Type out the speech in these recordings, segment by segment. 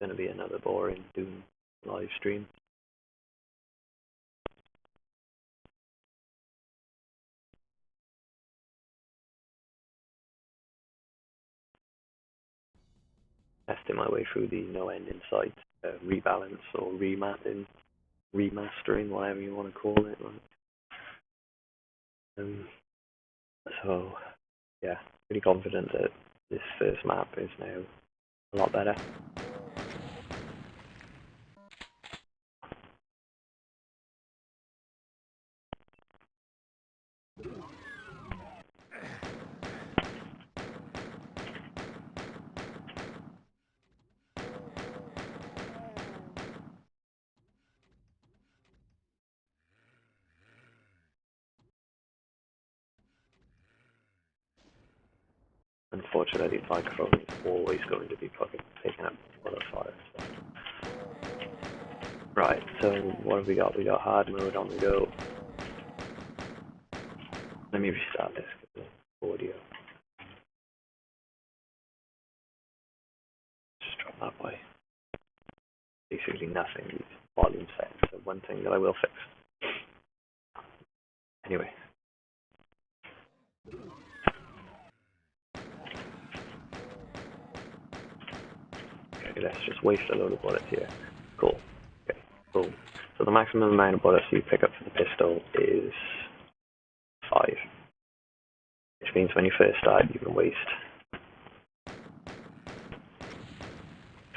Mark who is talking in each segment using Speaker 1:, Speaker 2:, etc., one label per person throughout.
Speaker 1: going to be another boring Doom live stream. Testing my way through the no end in sight rebalance or remapping, remastering, whatever you want to call it. So yeah, pretty confident that this first map is now a lot better. Unfortunately, the microphone is always going to be picking up bullet fire. So. Right, so what have we got? We got hard mode on the go. Let me restart this because the audio. Just drop that by basically nothing. These volume settings are one thing that I will fix. Anyway. Okay, let's just waste a load of bullets here. Cool. Okay, cool. So the maximum amount of bullets you pick up for the pistol is 5. Which means when you first start, you can waste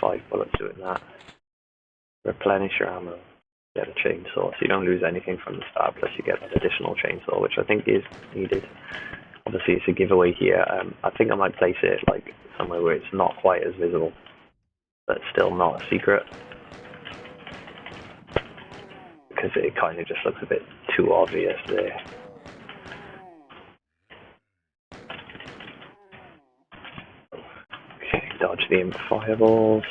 Speaker 1: 5 bullets doing that. Replenish your ammo, get a chainsaw, so you don't lose anything from the start, plus you get an additional chainsaw, which I think is needed. Obviously, it's a giveaway here. I think I might place it like somewhere where it's not quite as visible, but still not a secret. Because it kind of just looks a bit too obvious there. Okay, dodge the fireballs.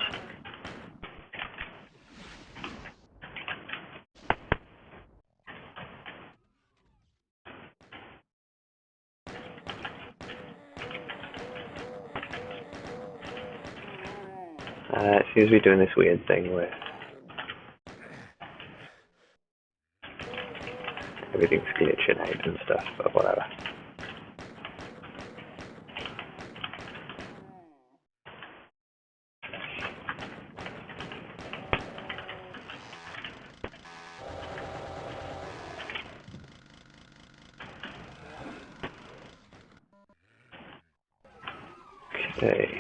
Speaker 1: It seems to be doing this weird thing where everything's glitching out and stuff, but whatever. Okay.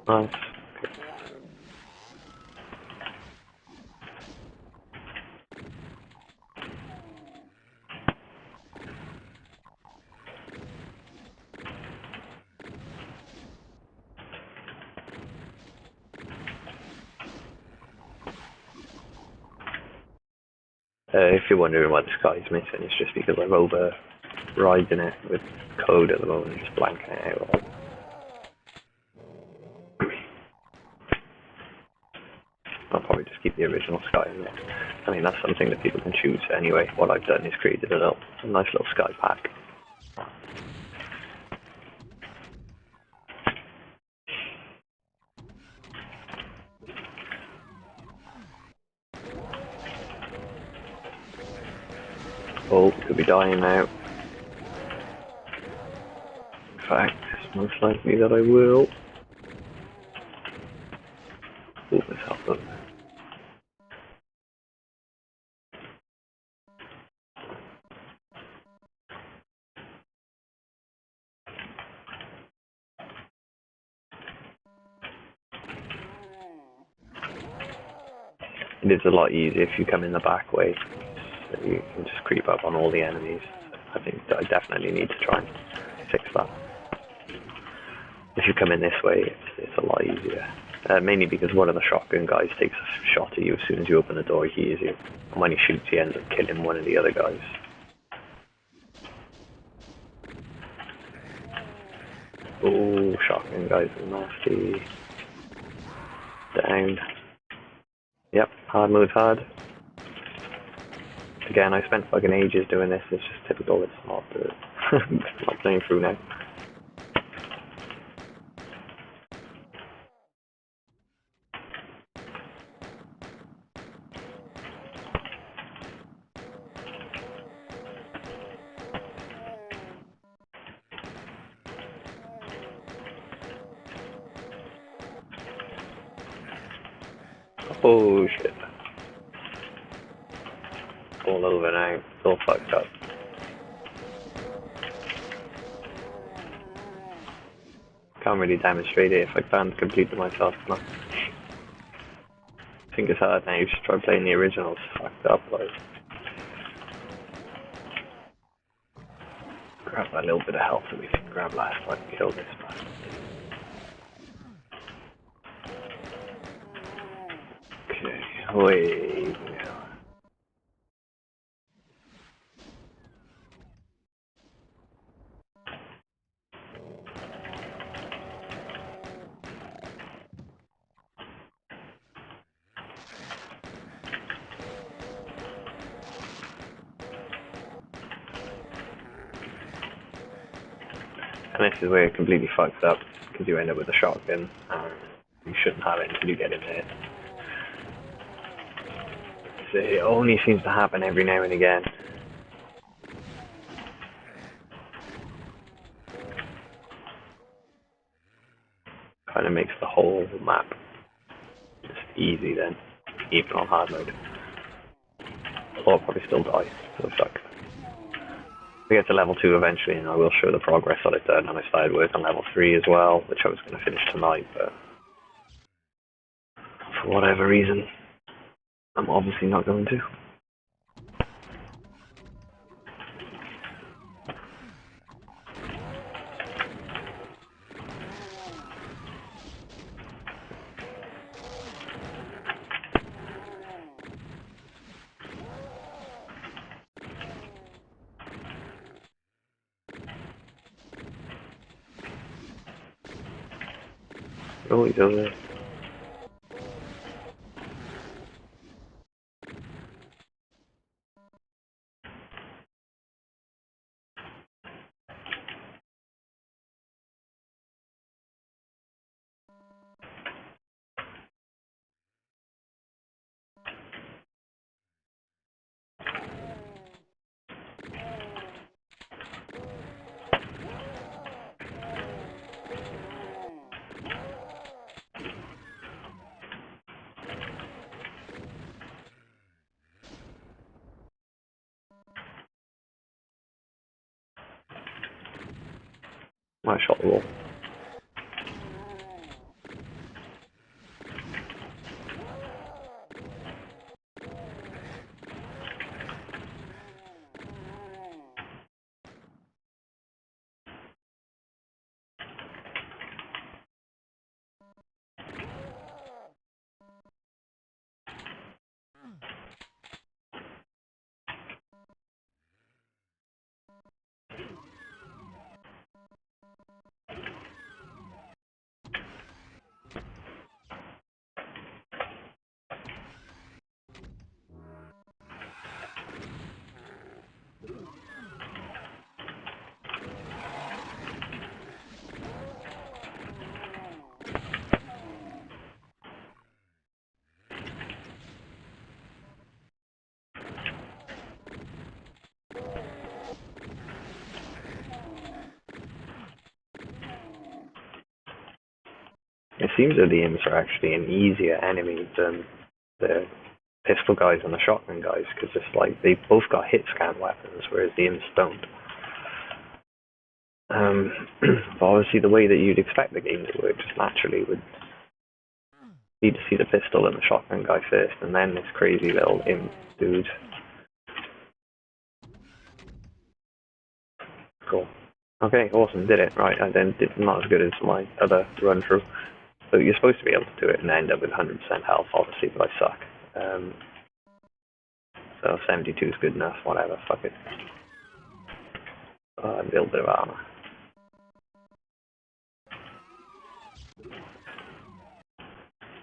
Speaker 1: Nice. If you're wondering why the sky's missing, it's just because I'm overriding it with code at the moment, just blanking it out. I'll probably just keep the original sky in there. I mean, that's something that people can choose anyway. What I've done is created a nice little sky pack. Oh, could be dying now. In fact, it's most likely that I will. Oh, let's help them. It is a lot easier if you come in the back way. So you can just creep up on all the enemies. I think I definitely need to try and fix that. If you come in this way, it's a lot easier. Mainly because one of the shotgun guys takes a shot at you as soon as you open the door, he hears you. And when he shoots, he ends up killing one of the other guys. Oh, shotgun guys are nasty. Down. Yep, hard mode hard. Again, I spent fucking ages doing this, it's just typical, it's not, it's not playing through now. Oh shit. All over now, it's all fucked up. Can't really demonstrate it if I can't complete it myself. No. I think it's hard now, you should try playing the originals. Fucked up, like. Grab that little bit of health that we can grab last so I can kill this bastard. Okay, wait. And this is where it completely fucks up, because you end up with a shotgun, and you shouldn't have it until you get in there. So it only seems to happen every now and again. Kind of makes the whole map just easy then, even on hard mode. Although I'll probably still die, so it sucks. We get to level 2 eventually, and I will show the progress that I've done, and I started work on level 3 as well, which I was going to finish tonight, but for whatever reason, I'm obviously not going to. Oh, he's over there. I shot the wall. It seems that the imps are actually an easier enemy than the pistol guys and the shotgun guys, because it's like they both got hit scan weapons, whereas the imps don't. But obviously the way that you'd expect the game to work just naturally would need to see the pistol and the shotgun guy first, and then this crazy little imp dude. Cool. Okay, awesome, did it. Right, I then did not as good as my other run through. So you're supposed to be able to do it and end up with 100% health, obviously, but I suck. So 72 is good enough, whatever, fuck it. A little bit of armor.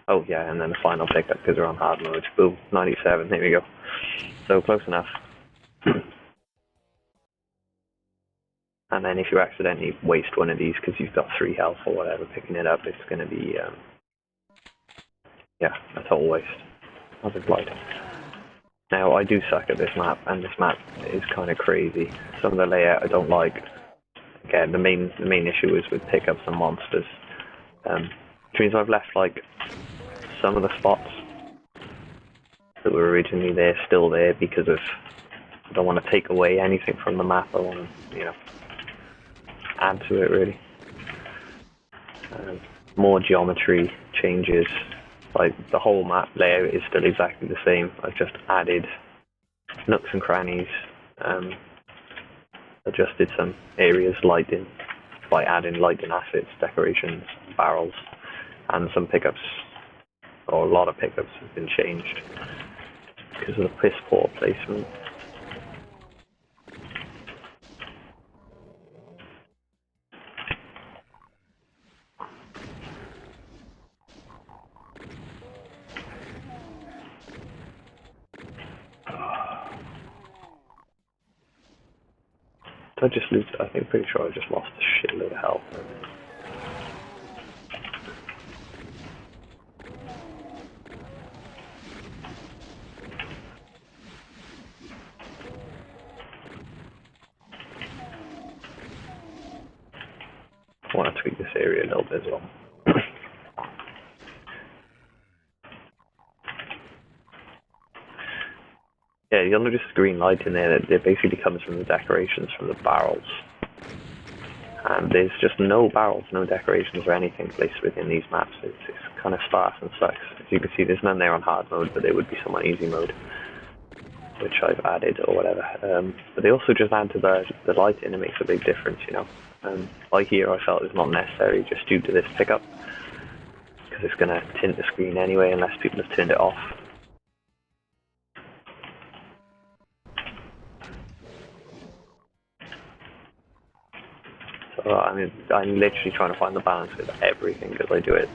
Speaker 1: Oh yeah, and then the final pickup because we're on hard mode. Boom, 97, here we go. So close enough. And then if you accidentally waste one of these because you've got 3 health or whatever, picking it up, it's going to be, yeah, a total waste. As implied. Now, I do suck at this map, and this map is kind of crazy. Some of the layout I don't like. Again, the main issue is with pickups and monsters. Which means I've left, like, some of the spots that were originally there still there because of I don't want to take away anything from the map. I want to, you know, add to it really. More geometry changes. Like the whole map layout is still exactly the same. I've just added nooks and crannies, adjusted some areas lighting by adding lighting assets, decorations, barrels, and some pickups, or a lot of pickups have been changed because of the piss poor placement. Did I just lose? I think pretty sure I just lost a shitload of health. I want to tweak this area a little bit as well. Yeah, you'll notice the green light in there. It basically comes from the decorations from the barrels. And there's just no barrels, no decorations or anything placed within these maps. It's kind of sparse and sucks. As you can see, there's none there on hard mode, but there would be some on easy mode, which I've added or whatever. But they also just add to the lighting. It makes a big difference, you know. Like here, I felt it's not necessary just due to this pickup, because it's going to tint the screen anyway unless people have turned it off. So I'm literally trying to find the balance with everything because I do it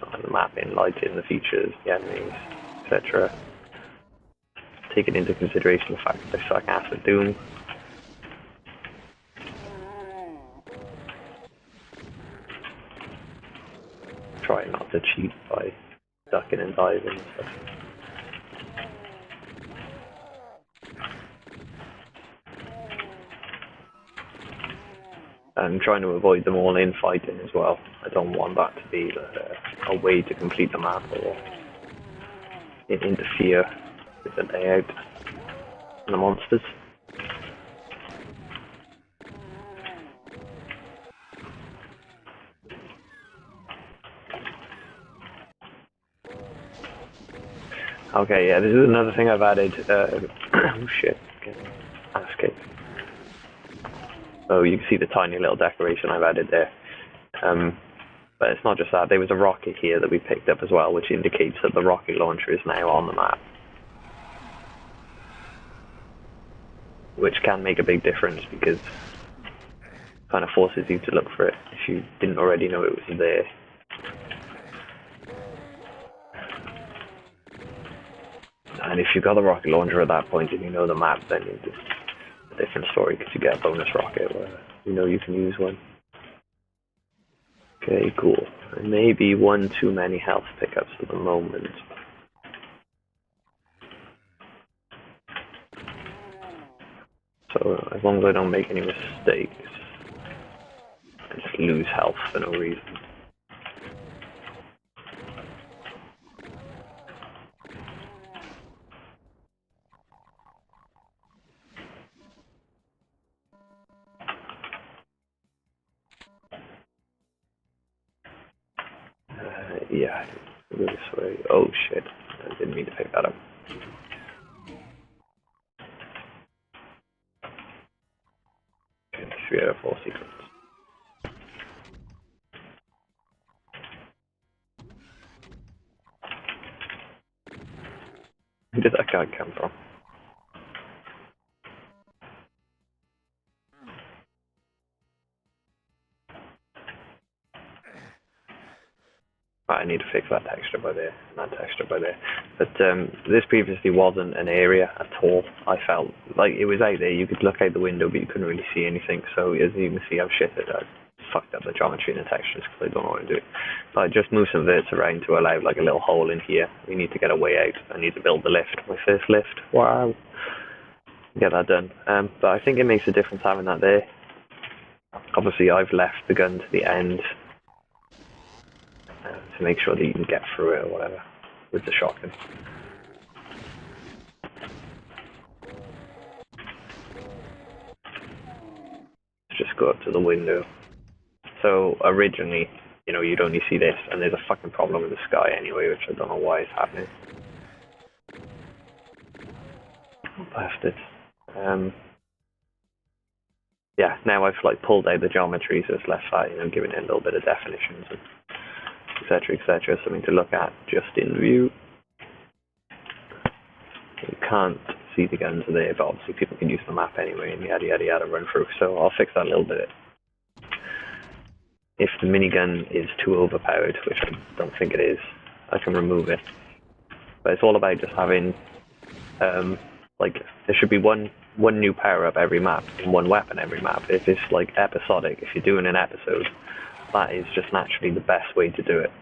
Speaker 1: on the mapping, lighting, the features, the enemies, etc. Taking into consideration the fact that I suck ass at Doom. Try not to cheat by ducking and diving and stuff. I'm trying to avoid them all in fighting as well. I don't want that to be a way to complete the map or interfere with the layout and the monsters. Okay, yeah, this is another thing I've added. Oh shit, ass kicked. So you can see the tiny little decoration I've added there. But it's not just that, there was a rocket here that we picked up as well, which indicates that the rocket launcher is now on the map. Which can make a big difference because it kind of forces you to look for it if you didn't already know it was there. And if you've got the rocket launcher at that point and you know the map, then it's a different story because you get a bonus rocket where you know you can use one. Okay, cool. Maybe one too many health pickups at the moment. So as long as I don't make any mistakes, I just lose health for no reason. Yeah, Go this way. Oh shit, I didn't mean to pick that up. Okay, 3 out of 4 secrets. Who did that guy come from? Right, I need to fix that texture by there, and that texture by there. But this previously wasn't an area at all. I felt like it was out there. You could look out the window, but you couldn't really see anything. So as you can see, I've shifted. I fucked up the geometry and the textures because I don't know what to do. But I just moved some verts around to allow like a little hole in here. We need to get a way out. I need to build the lift. My first lift. Wow. Get that done. But I think it makes a difference having that there. Obviously, I've left the gun to the end to make sure that you can get through it or whatever with the shotgun. Just go up to the window. So originally, you know, you'd only see this, and there's a fucking problem with the sky anyway, which I don't know why it's happening. Bastard. Yeah, now I've like pulled out the geometry, so it's left that, you know, giving it a little bit of definitions and etc. Something to look at just in view. You can't see the guns there, but obviously people can use the map anyway and yada yada yada run through. So I'll fix that a little bit. If the minigun is too overpowered, which I don't think it is, I can remove it. But it's all about just having, like, there should be one new power up every map and one weapon every map. If it's like episodic, if you're doing an episode, that is just naturally the best way to do it.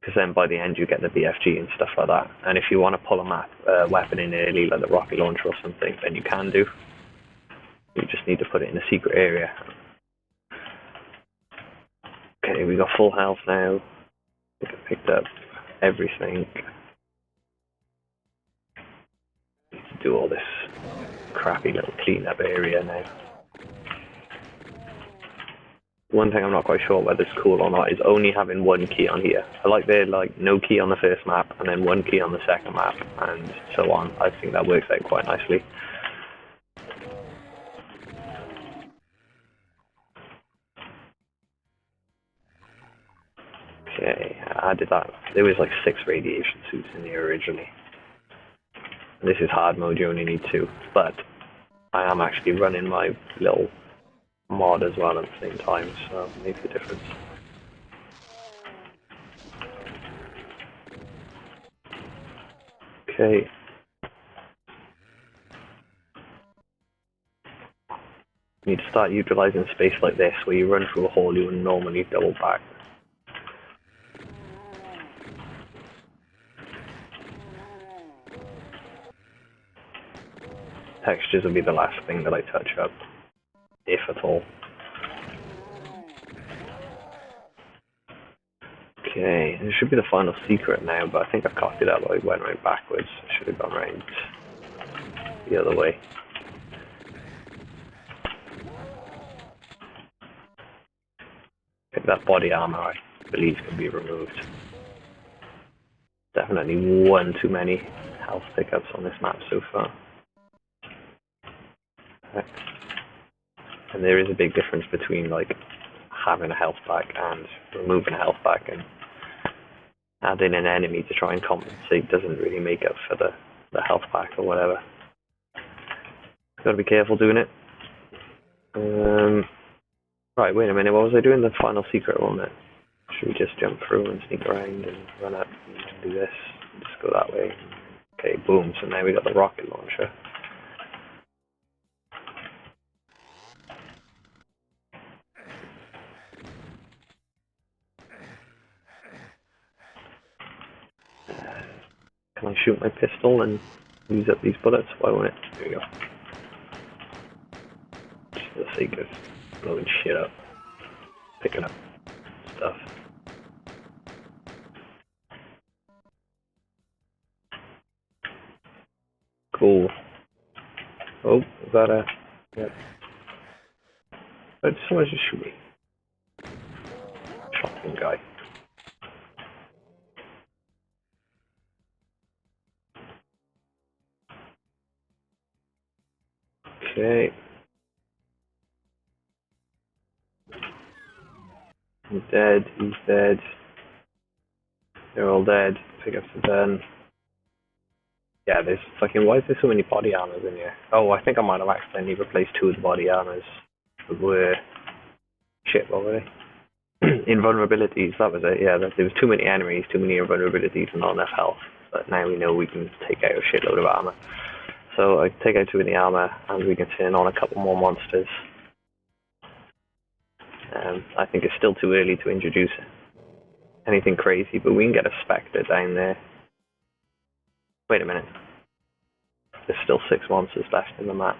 Speaker 1: Because then by the end you get the BFG and stuff like that. And if you want to pull a weapon in early, like the rocket launcher or something, then you can do. You just need to put it in a secret area. Okay, we got full health now. I think I picked up everything. Need to do all this crappy little cleanup area now. One thing I'm not quite sure whether it's cool or not is only having one key on here. I like the no key on the first map and then one key on the second map and so on. I think that works out quite nicely. Okay, I added that. There was like 6 radiation suits in here originally. And this is hard mode, you only need 2. But I am actually running my little mod as well at the same time, so it makes a difference. Okay. You need to start utilizing space like this, where you run through a hole you would normally double back. Textures will be the last thing that I touch up, if at all. Okay, this should be the final secret now, but I think I cocked it up, I went right backwards. I should have gone right the other way. I think that body armor, I believe, can be removed. Definitely one too many health pickups on this map so far. Okay. And there is a big difference between like having a health pack and removing a health pack, and adding an enemy to try and compensate doesn't really make up for the health pack or whatever. Gotta be careful doing it. Right, wait a minute, what was I doing? The final secret, wasn't it? Should we just jump through and sneak around and run up and do this? Just go that way. Okay, boom, so now we got the rocket launcher. Can I shoot my pistol and use up these bullets? Why won't it? There we go. Just for the sake of blowing shit up. Picking up stuff. Cool. Oh, is that a... Yep. But someone's just shoot me. Shotgun guy. Okay. He's dead, he's dead. They're all dead. Pick up the gun. Yeah, there's fucking, why is there so many body armors in here? Oh, I think I might have accidentally replaced 2 of the body armors that were, shit, what were they? Invulnerabilities, that was it, yeah, there was too many enemies, too many invulnerabilities and not enough health. But now we know we can take out a shitload of armor. So I take out 2 of the armor and we can turn on a couple more monsters. I think it's still too early to introduce anything crazy, but we can get a Spectre down there. Wait a minute. There's still 6 monsters left in the map.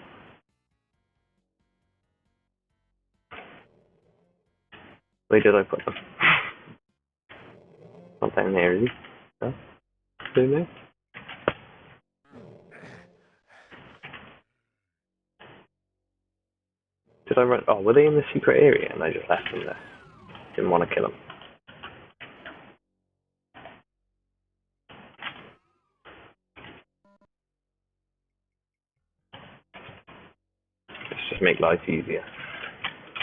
Speaker 1: Where did I put them? Not down there, is he? No? Down there? Did I run? Oh, were they in the secret area and I just left them there? Didn't want to kill them. Let's just make life easier.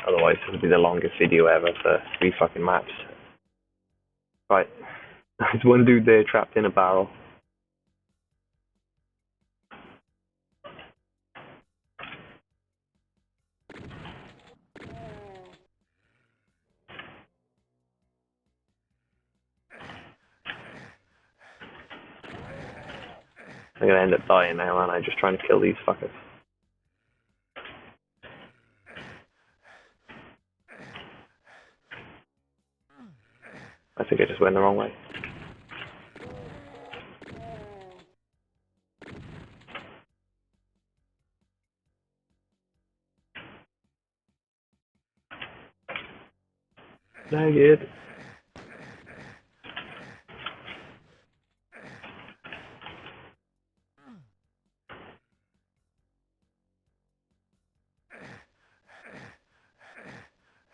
Speaker 1: Otherwise, it'll be the longest video ever for 3 fucking maps. Right. There's one dude there trapped in a barrel. I'm gonna end up dying now, aren't I? Just trying to kill these fuckers. I think I just went the wrong way. No good.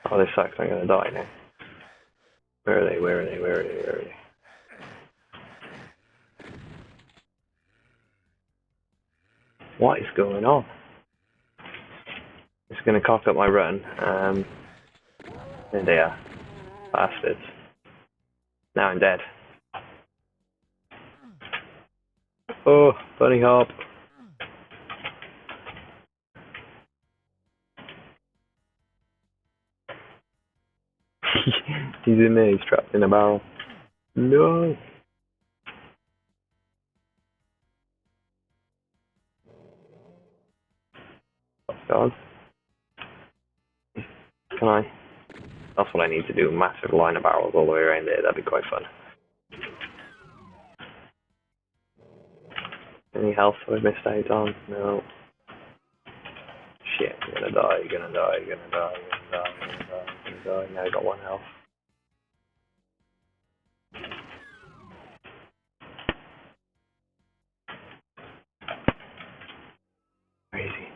Speaker 1: Oh, this sucks. I'm gonna die now. Where are they? Where are they? Where are they? Where are they? What is going on? It's gonna cock up my run. There they are. Bastards. Now I'm dead. Oh, bunny hop. He's in there, he's trapped in a barrel. No! Oh god. Can I? That's what I need to do, massive line of barrels all the way around there, that'd be quite fun. Any health have I missed out on? No. Shit, I'm gonna die, gonna die, gonna die, gonna die, gonna die, gonna die. Now I got 1 health. Crazy.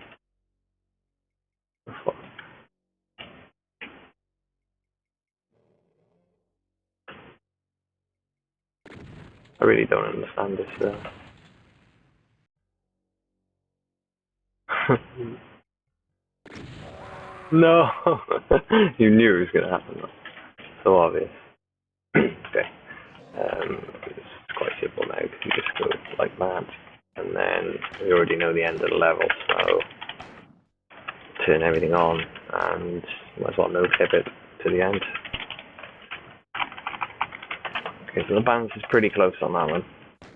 Speaker 1: Fuck. I really don't understand this though. No! You knew it was gonna happen though. So obvious. Okay. It's quite simple now because you just go like that. And then we already know the end of the level, so turn everything on and might as well no clip it to the end. Okay, so the balance is pretty close on that one.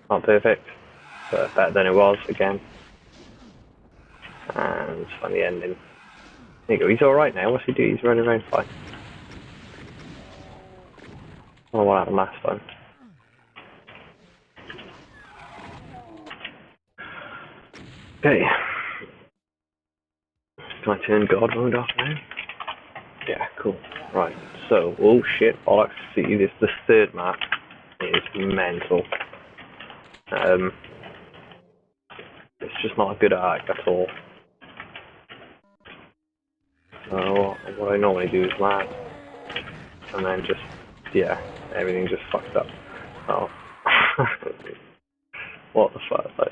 Speaker 1: Not perfect, but better than it was again. And on the ending. There you go, he's alright now, what's he do? He's running around fine. Oh, what happened last time? Okay. Can I turn God mode off now? Yeah, cool. Right, so, oh shit, bollocks. See, this the 3rd map is mental. It's just not a good arc at all. So, what I normally do is land. And then just, yeah, everything just fucked up. Oh. What the fuck, like.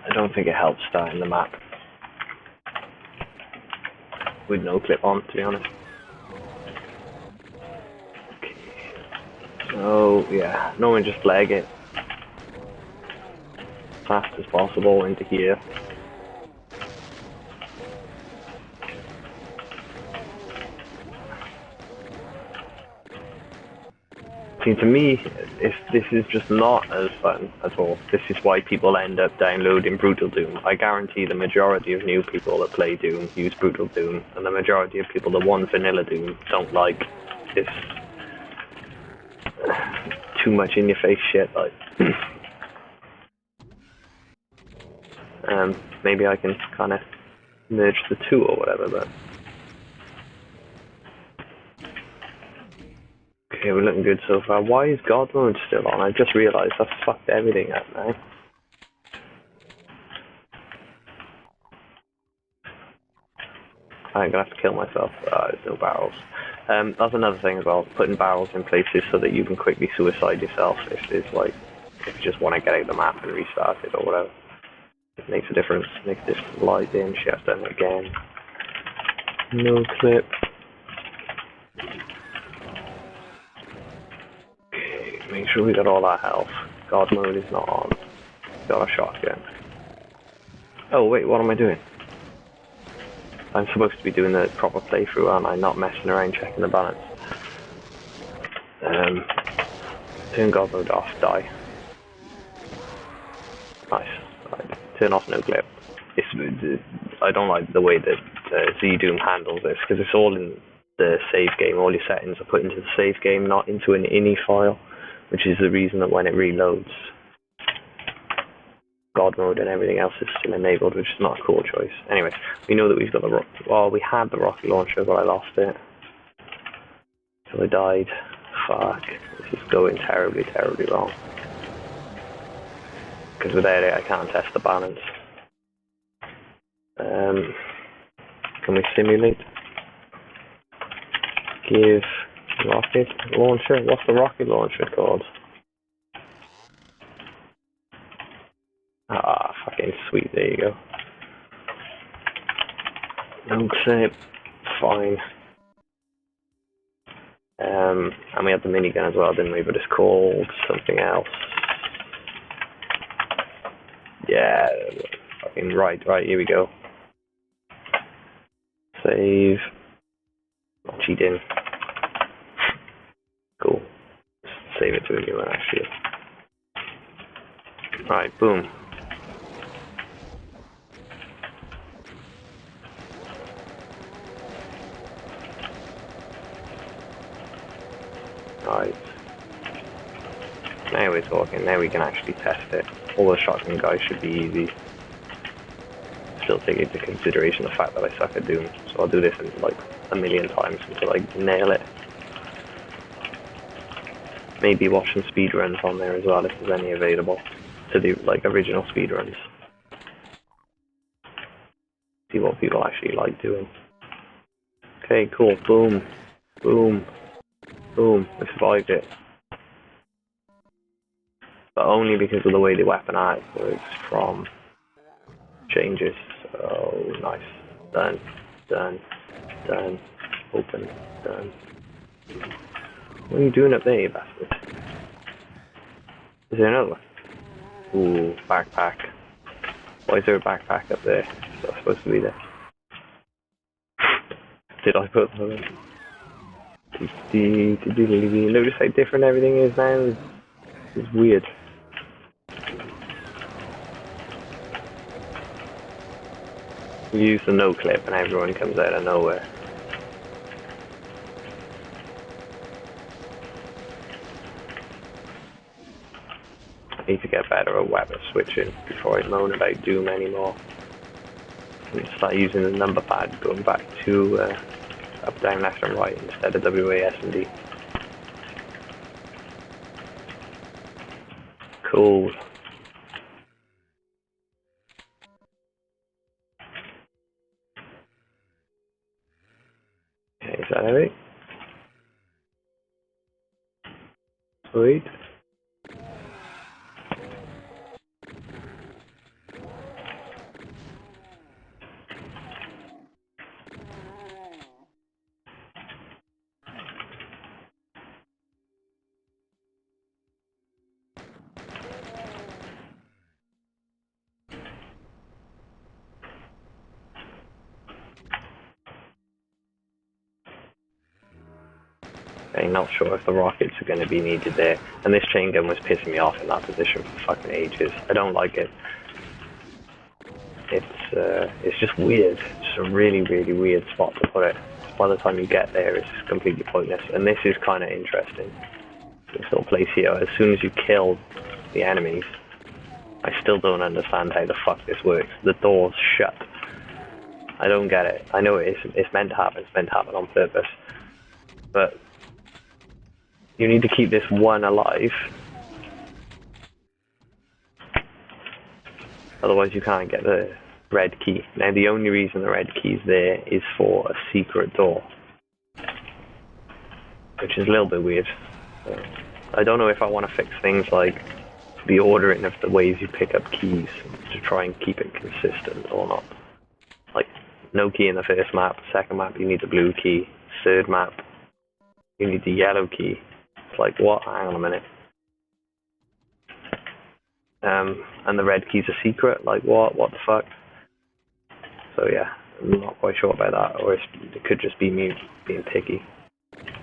Speaker 1: I don't think it helps starting the map with no clip on, to be honest. Okay. So yeah, no one just leg it fast as possible into here. See, to me, this is just not as fun at all. This is why people end up downloading Brutal Doom. I guarantee the majority of new people that play Doom use Brutal Doom, and the majority of people that want vanilla Doom don't like this too much in-your-face shit. Like, maybe I can kind of merge the two or whatever, but. Okay, we're looking good so far. Why is God Mode still on? I just realised I've fucked everything up now. I'm gonna have to kill myself. There's no barrels. That's another thing as well, putting barrels in places so that you can quickly suicide yourself if you just want to get out of the map and restart it or whatever. It makes a difference. Makes this light in. She has done it again. No clip. Make sure we got all our health. God Mode is not on. Got a shotgun. Oh wait, what am I doing? I'm supposed to be doing the proper playthrough, aren't I? Not messing around checking the balance. Turn God Mode off, die. Nice. Right. Turn off no clip. I don't like the way that ZDoom handles this, because it's all in the save game. All your settings are put into the save game, not into an ini file, which is the reason that when it reloads, God Mode and everything else is still enabled, which is not a cool choice. Anyway, we know that we've got we had the rocket launcher, but I lost it. So I died. Fuck. This is going terribly, terribly wrong. Because without it, I can't test the balance. Can we simulate? Give rocket launcher. What's the rocket launcher called? Ah, fucking sweet. There you go. No clip. Fine. And we had the minigun as well, didn't we? But it's called something else. Yeah. Fucking right. Here we go. Save. Not cheating. Cool. Save it to a new one, actually. Right, boom. Right. Now we're talking. Now we can actually test it. All the shotgun guys should be easy. Still take into consideration the fact that I suck at Doom. So I'll do this in like a million times until I nail it. Maybe watch some speedruns on there as well if there's any available to do like original speedruns. See what people actually like doing. Okay, cool. Boom. Boom. Boom. We survived it. But only because of the way the weapon art works from changes. So nice. Done. Done. Done. Open. Done. What are you doing up there, you bastard? Is there another one? Ooh, backpack. Why is there a backpack up there? It's not supposed to be there. Did I put them in? Notice how different everything is now? It's weird. You use the no clip and everyone comes out of nowhere. I need to get better at weapon switching before I moan about Doom anymore. I need to start using the number pad, going back to up, down, left and right instead of WAS and D. Cool. Okay, is that it? Sweet. I'm not sure if the rockets are going to be needed there. And this chain gun was pissing me off in that position for fucking ages. I don't like it. It's just weird. It's just a really, really weird spot to put it. By the time you get there, it's completely pointless. And this is kind of interesting. This little place here, as soon as you kill the enemies, I still don't understand how the fuck this works. The door's shut. I don't get it. I know it's meant to happen. It's meant to happen on purpose. But you need to keep this one alive. Otherwise you can't get the red key. Now the only reason the red key's there is for a secret door. Which is a little bit weird. I don't know if I want to fix things like the ordering of the ways you pick up keys to try and keep it consistent or not. Like, no key in the first map, second map you need the blue key, third map you need the yellow key. It's like, what? Hang on a minute. And the red key's a secret? Like, what? What the fuck? So yeah, I'm not quite sure about that, or it could just be me being picky.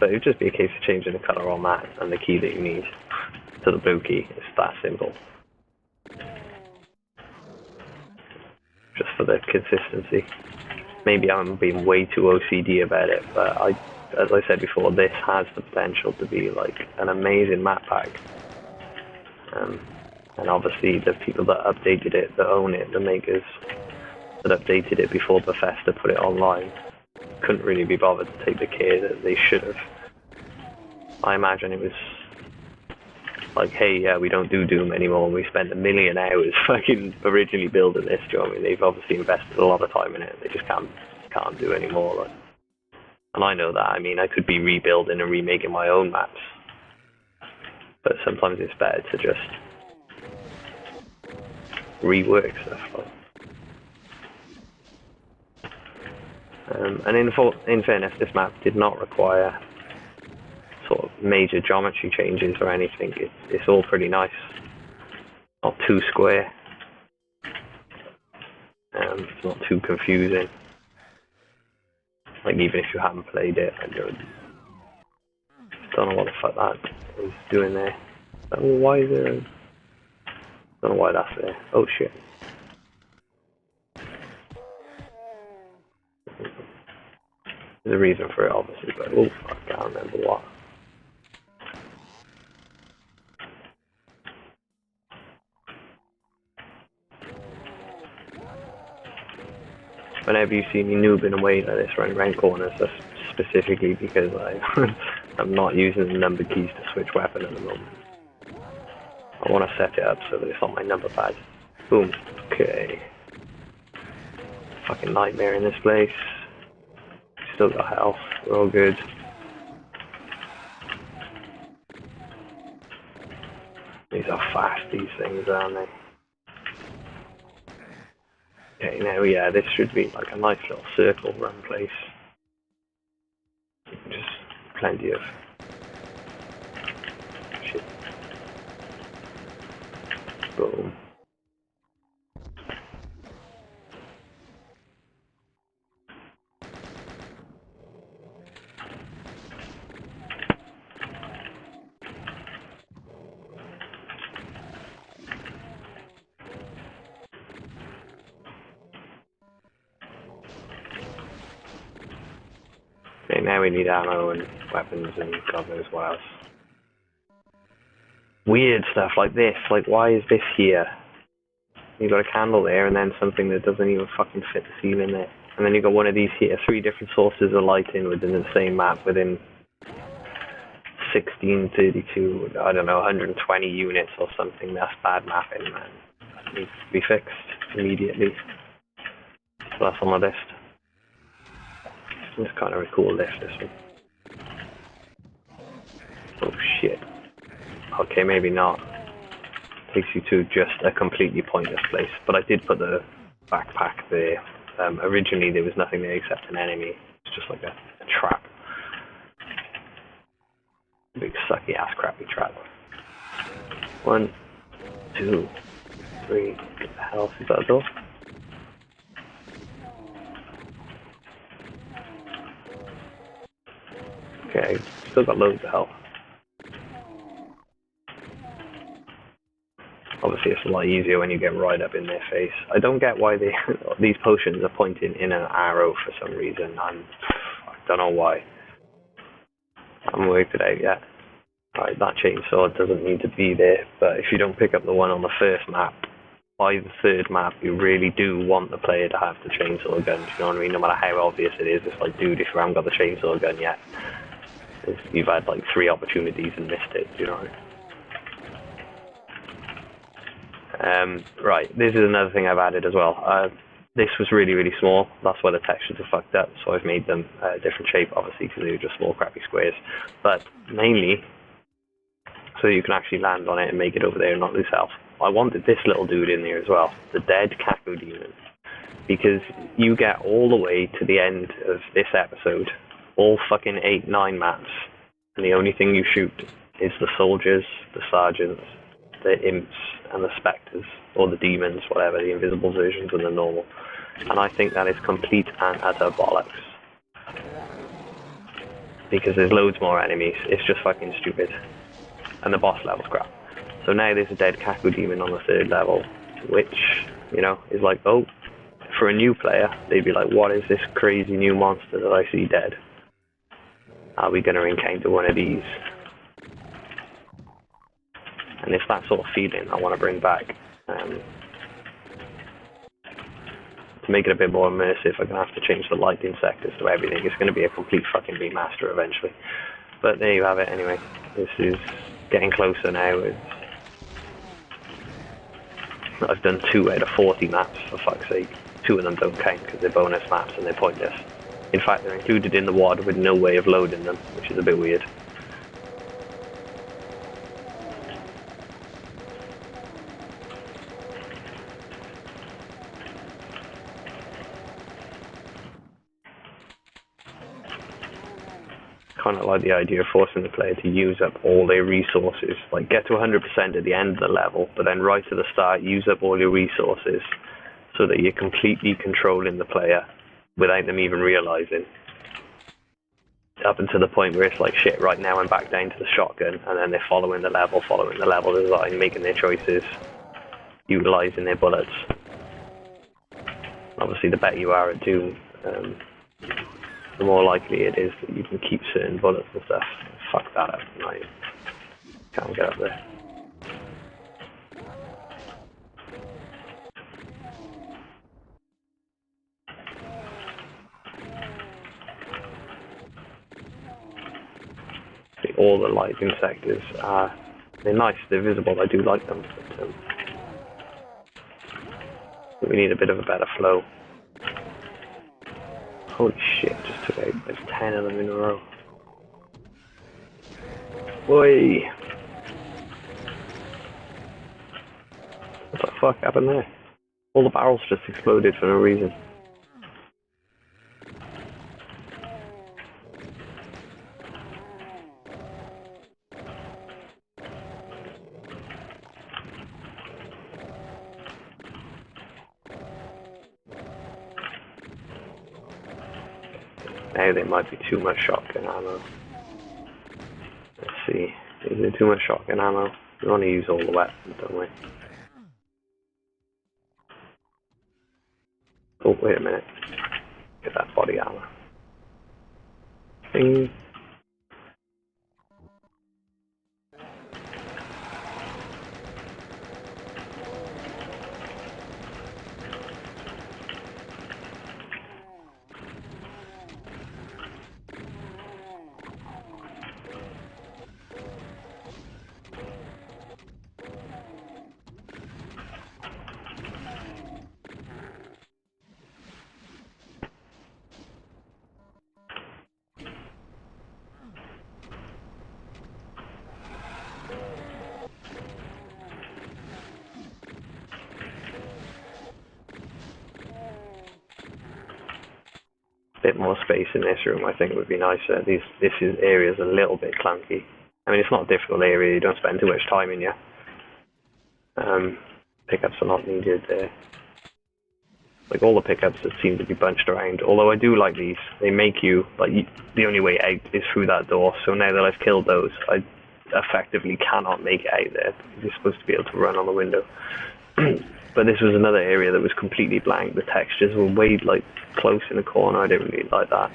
Speaker 1: But it would just be a case of changing the colour on that and the key that you need to the blue key. It's that simple. Just for the consistency. Maybe I'm being way too OCD about it, but as I said before, this has the potential to be like an amazing map pack. And obviously the people that updated it, that own it, the makers that updated it before Bethesda put it online, couldn't really be bothered to take the care that they should have. I imagine it was like, hey, yeah, we don't do Doom anymore, and we spent 1 million hours fucking originally building this, do you know what I mean? They've obviously invested a lot of time in it, they just can't do anymore. Like. And I know that, I mean, I could be rebuilding and remaking my own maps, but sometimes it's better to just rework stuff. Like. And in fairness, this map did not require sort of major geometry changes or anything. It's all pretty nice. Not too square. It's not too confusing. Like, even if you haven't played it, I don't know what the fuck that is doing there. Why is there? Don't know why that's there. Oh shit. There's a reason for it, obviously, but oh, I can't remember what. Whenever you see me noobing away like this, running around corners, that's specifically because I'm not using the number keys to switch weapon at the moment. I want to set it up so that it's on my number pad. Boom. Okay. Fucking nightmare in this place. Still got health. We're all good. These are fast, these things, aren't they? Okay, now, yeah, this should be like a nice little circle run place. Just plenty of shit. Boom. Okay, now we need ammo and weapons and God knows what else. Weird stuff like this, like why is this here? You got a candle there and then something that doesn't even fucking fit the ceiling there. And then you got one of these here, 3 different sources of lighting within the same map within 1632, I don't know, 120 units or something. That's bad mapping, man. That needs to be fixed immediately. So that's on my list. It's kind of a cool lift, this one. Oh shit. Okay, maybe not. Takes you to just a completely pointless place. But I did put the backpack there. Originally there was nothing there except an enemy. It's just like a trap. Big sucky ass crappy trap. 1, 2, 3. Get the hell is that door? Okay, still got loads of health. Obviously, it's a lot easier when you get right up in their face. I don't get why these potions are pointing in an arrow for some reason. I don't know why. I haven't worked it out yet. Right, that chainsaw doesn't need to be there, but if you don't pick up the one on the first map, by the third map, you really do want the player to have the chainsaw gun. Do you know what I mean? No matter how obvious it is, it's like, dude, if you haven't got the chainsaw gun yet, you've had like 3 opportunities and missed it. Do you know what I mean? Right, this is another thing I've added as well. This was really, really small. That's why the textures are fucked up. So I've made them a different shape, obviously, because they were just small, crappy squares. But mainly, so you can actually land on it and make it over there and not lose health. I wanted this little dude in there as well, the dead Cacodemon, because you get all the way to the end of this episode, all fucking 8, 9 maps, and the only thing you shoot is the soldiers, the sergeants, the imps, and the spectres, or the demons, whatever, the invisible versions and the normal. And I think that is complete and utter bollocks. Because there's loads more enemies, it's just fucking stupid. And the boss level's crap. So now there's a dead Cacodemon on the 3rd level, which, you know, is like, oh, for a new player, they'd be like, what is this crazy new monster that I see dead? Are we going to encounter one of these? And it's that sort of feeling I want to bring back. To make it a bit more immersive, I'm going to have to change the lighting sectors to everything. It's going to be a complete fucking remaster eventually. But there you have it anyway. This is getting closer now. I've done 2 out of 40 maps, for fuck's sake. 2 of them don't count because they're bonus maps and they're pointless. In fact, they're included in the WOD with no way of loading them, which is a bit weird. Kind of like the idea of forcing the player to use up all their resources, like get to 100% at the end of the level, but then right at the start use up all your resources so that you're completely controlling the player without them even realizing. Up until the point where it's like, shit, right now I'm back down to the shotgun, and then they're following the level design, making their choices, utilizing their bullets. Obviously, the better you are at Doom, the more likely it is that you can keep certain bullets and stuff. Fuck that up. I can't get up there. See, all the lighting sectors are, they're nice, they're visible, I do like them, but we need a bit of a better flow. Holy shit, just took out like 10 of them in a row. Boy! What the fuck happened there? All the barrels just exploded for no reason. Now there might be too much shotgun ammo. Let's see. Is there too much shotgun ammo? We want to use all the weapons, don't we? Oh, wait a minute. Get that body armor. Bing. Bit more space in this room, I think would be nicer. This area is a little bit clunky. I mean, it's not a difficult area, you don't spend too much time in here. Pickups are not needed there. like all the pickups that seem to be bunched around. Although I do like these, they make you like the only way out is through that door. So now that I've killed those, I effectively cannot make it out there. You're supposed to be able to run on the window. But this was another area that was completely blank. The textures were way like close in the corner. I didn't really like that.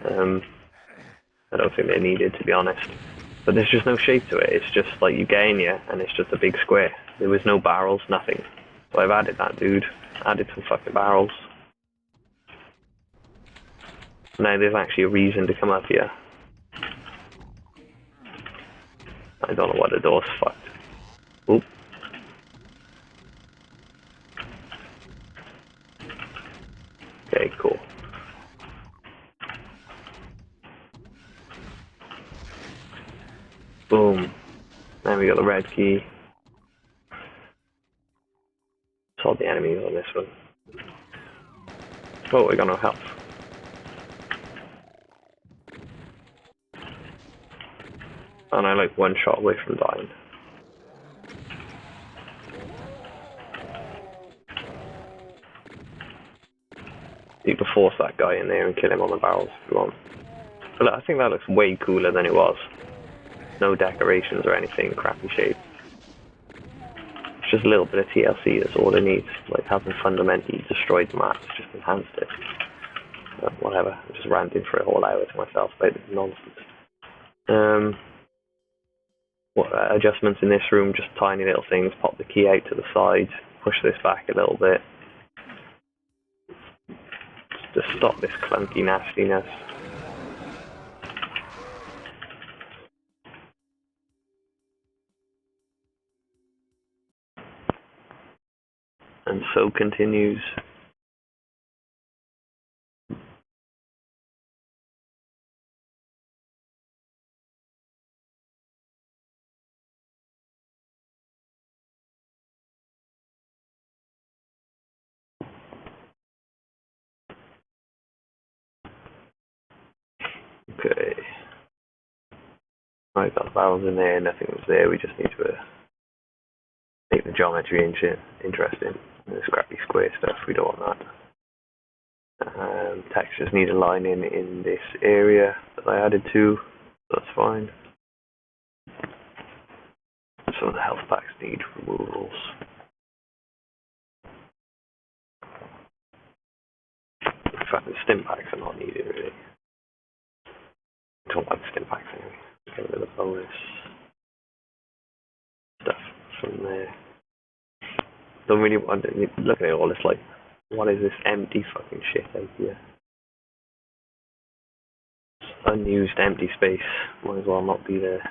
Speaker 1: I don't think they needed, to be honest. But there's just no shape to it. It's just like you get in here and it's just a big square. There was no barrels, nothing. So I've added that, dude. Added some fucking barrels. Now there's actually a reason to come up here. I don't know why the door's fucked. Oop. Okay, cool. Boom. Now we got the red key. Saw the enemies on this one. Oh, we got no health. And I like one shot away from dying. You can force that guy in there and kill him on the barrels if you want. But I think that looks way cooler than it was. No decorations or anything, crappy shape. It's just a little bit of TLC, that's all it needs. Like, hasn't fundamentally destroyed the map, it's just enhanced it. But whatever, I'm just ranting for a whole hour to myself about this nonsense. What adjustments in this room, just tiny little things. Pop the key out to the side, push this back a little bit. Just to stop this clunky nastiness. And so continues. Okay. Right, got the barrels in there, nothing was there, we just need to make the geometry interesting. This crappy square stuff, we don't want that. Textures need aligning in this area that I added to, so that's fine. Some of the health packs need removals. In fact, the stim packs are not needed really. I don't like the stim packs anyway. Get rid of the bonus stuff from there. Don't really want to look at it all. It's like, what is this empty fucking shit out here? It's unused empty space. Might as well not be there.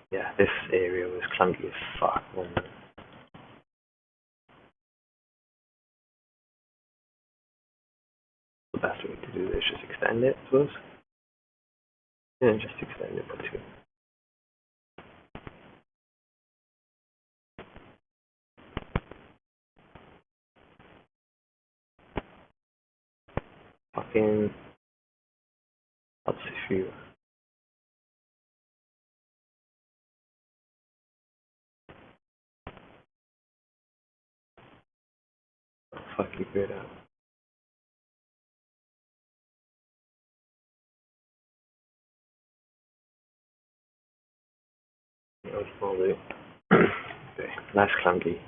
Speaker 1: Yeah, this area was clunky as fuck. The best way to do this is just extend it, I suppose. Yeah, just extend it, but two. Fucking. That's a few. Fuck you, good out. Okay, that's clunky.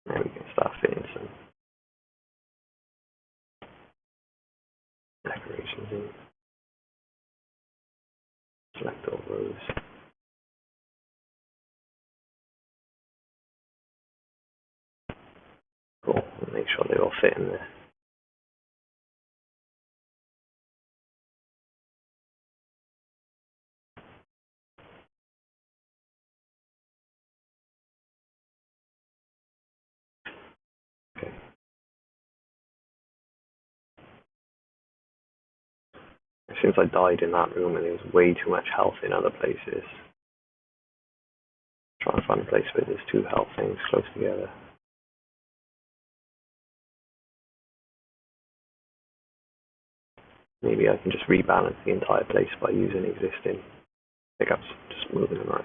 Speaker 1: Now we can start fitting some decorations in. Select all those. Cool. Make sure they all fit in there. Okay. Since I died in that room and there was way too much health in other places, try and find a place where there's two health things close together. Maybe I can just rebalance the entire place by using existing pickups, just moving them around.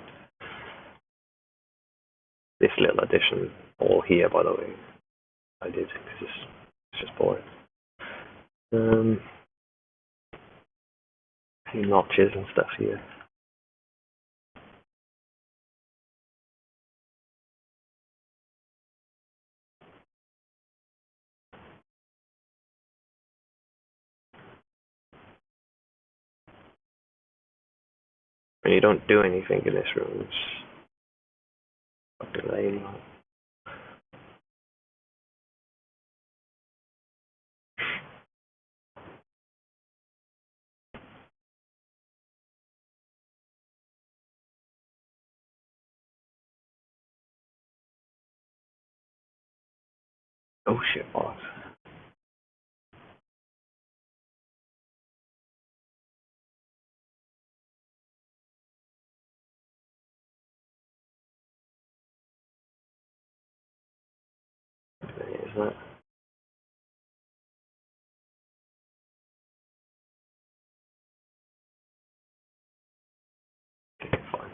Speaker 1: This little addition, all here by the way, I did because it's just boring. Few notches and stuff here. When you don't do anything in this room, it's fucking lame. Oh shit, boss. Is that? Okay, fine.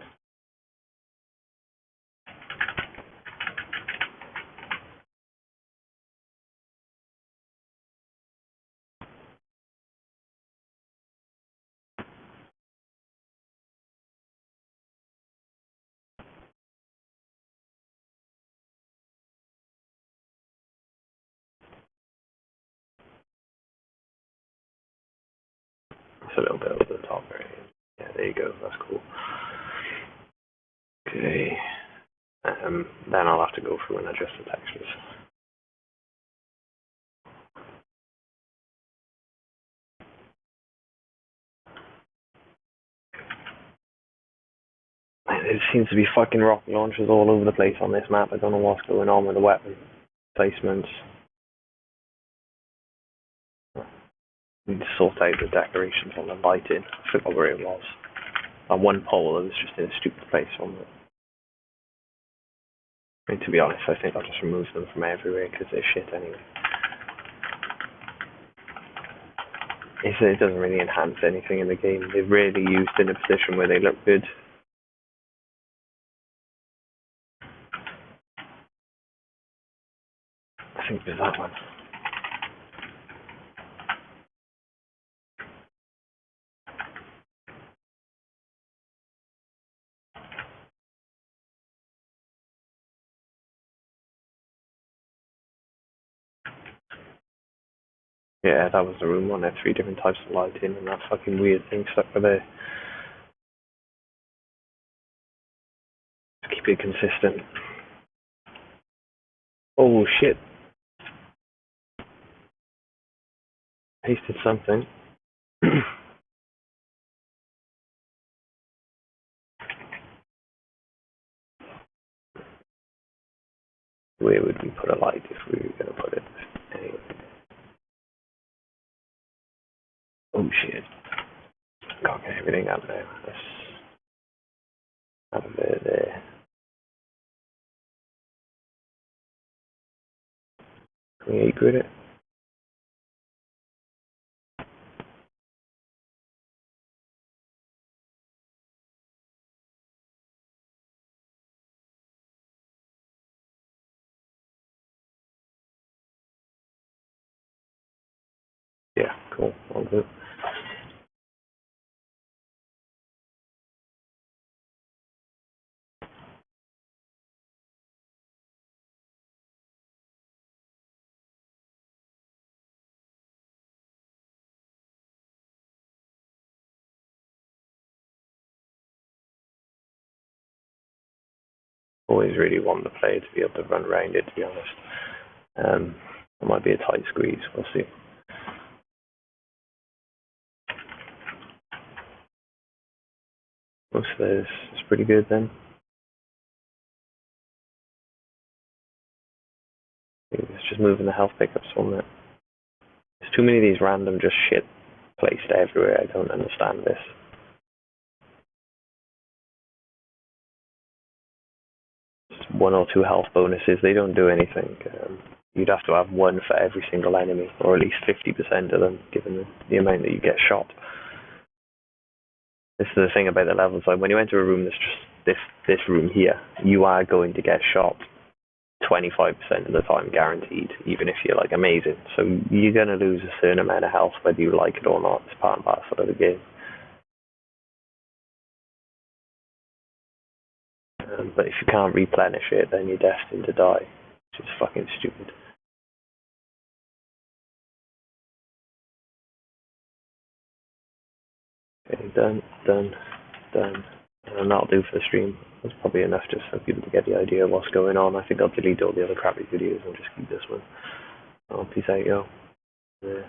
Speaker 1: It's a little bit over the top, right? Yeah, there you go. That's cool. Okay. Then I'll have to go through and adjust the textures. There seems to be fucking rocket launchers all over the place on this map. I don't know what's going on with the weapon placements. Need to sort out the decorations on the lighting. I forgot where it was. On one pole that was just in a stupid place on it. I mean, to be honest, I think I'll just remove them from everywhere because they're shit anyway. It doesn't really enhance anything in the game. They're rarely used in a position where they look good. I think there's that one. Yeah, that was the room one. There 3 different types of lighting and that fucking weird thing stuck with there. Just keep it consistent. Oh shit. Pasted something. Where would we put a light if we were going to put it? Anyway. Oh shit. Can't get everything out there. Let's have a bit of there. Can we 8-grid it? Yeah, cool. All good. Always really want the player to be able to run around it, to be honest. It might be a tight squeeze. We'll see. Most of this is pretty good then. It's just moving the health pickups on it. There's too many of these random just shit placed everywhere. I don't understand this. Just 1 or 2 health bonuses. They don't do anything. You'd have to have 1 for every single enemy, or at least 50% of them, given the amount that you get shot. This is the thing about the levels. Like when you enter a room, there's just this room here. You are going to get shot 25% of the time, guaranteed, even if you're like amazing. So you're gonna lose a certain amount of health whether you like it or not. It's part and parcel of the game. But if you can't replenish it, then you're destined to die, which is fucking stupid. Okay, done. And that'll do for the stream. That's probably enough just for people to get the idea of what's going on. I think I'll delete all the other crappy videos and just keep this one. Peace out, yo. Yeah.